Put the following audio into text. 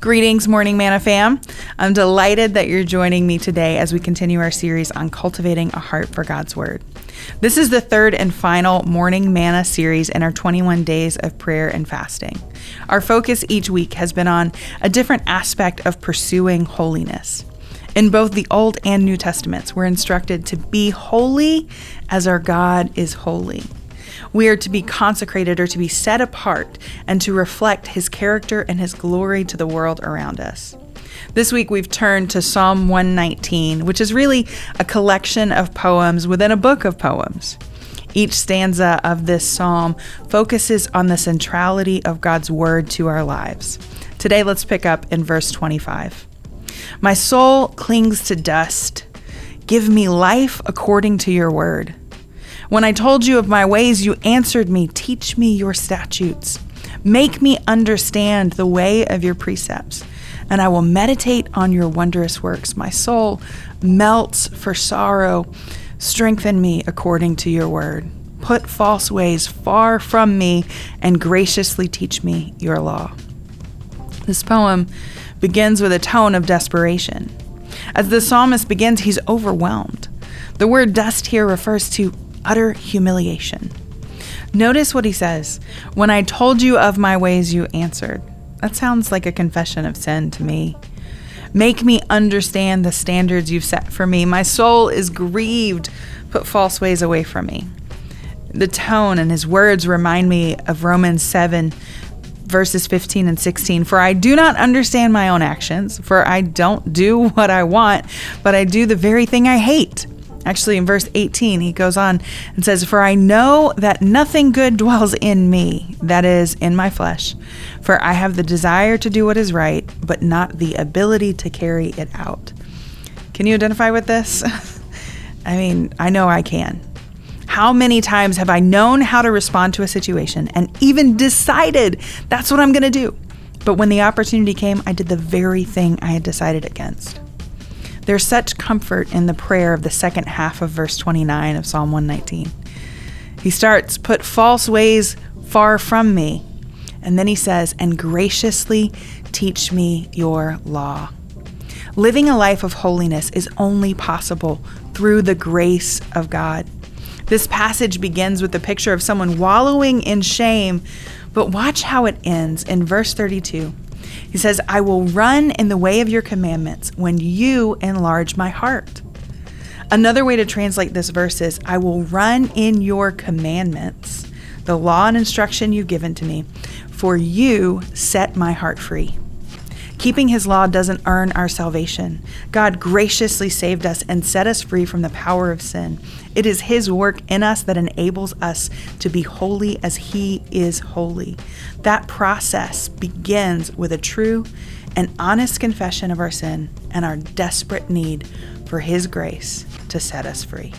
Greetings, Morning Manna fam. I'm delighted that you're joining me today as we continue our series on cultivating a heart for God's Word. This is the third and final Morning Manna series in our 21 days of prayer and fasting. Our focus each week has been on a different aspect of pursuing holiness. In both the Old and New Testaments, we're instructed to be holy as our God is holy. We are to be consecrated or to be set apart and to reflect His character and His glory to the world around us. This week we've turned to Psalm 119, which is really a collection of poems within a book of poems. Each stanza of this psalm focuses on the centrality of God's word to our lives. Today let's pick up in verse 25. My soul clings to dust. Give me life according to your word. When I told you of my ways, you answered me. Teach me your statutes. Make me understand the way of your precepts, and I will meditate on your wondrous works. My soul melts for sorrow. Strengthen me according to your word. Put false ways far from me and graciously teach me your law. This poem begins with a tone of desperation. As the psalmist begins, he's overwhelmed. The word dust here refers to utter humiliation. Notice what he says. When I told you of my ways, you answered. That sounds like a confession of sin to me. Make me understand the standards you've set for me. My soul is grieved. Put false ways away from me. The tone and his words remind me of Romans 7, verses 15 and 16. For I do not understand my own actions, for I don't do what I want, but I do the very thing I hate. Actually, in verse 18, he goes on and says, For I know that nothing good dwells in me, that is, in my flesh. For I have the desire to do what is right, but not the ability to carry it out. Can you identify with this? I know I can. How many times have I known how to respond to a situation and even decided that's what I'm going to do? But when the opportunity came, I did the very thing I had decided against. There's such comfort in the prayer of the second half of verse 29 of Psalm 119. He starts, put false ways far from me. And then he says, and graciously teach me your law. Living a life of holiness is only possible through the grace of God. This passage begins with the picture of someone wallowing in shame, but watch how it ends in verse 32. He says, I will run in the way of your commandments when you enlarge my heart. Another way to translate this verse is, I will run in your commandments, the law and instruction you've given to me, for you set my heart free. Keeping his law doesn't earn our salvation. God graciously saved us and set us free from the power of sin. It is his work in us that enables us to be holy as he is holy. That process begins with a true and honest confession of our sin and our desperate need for his grace to set us free.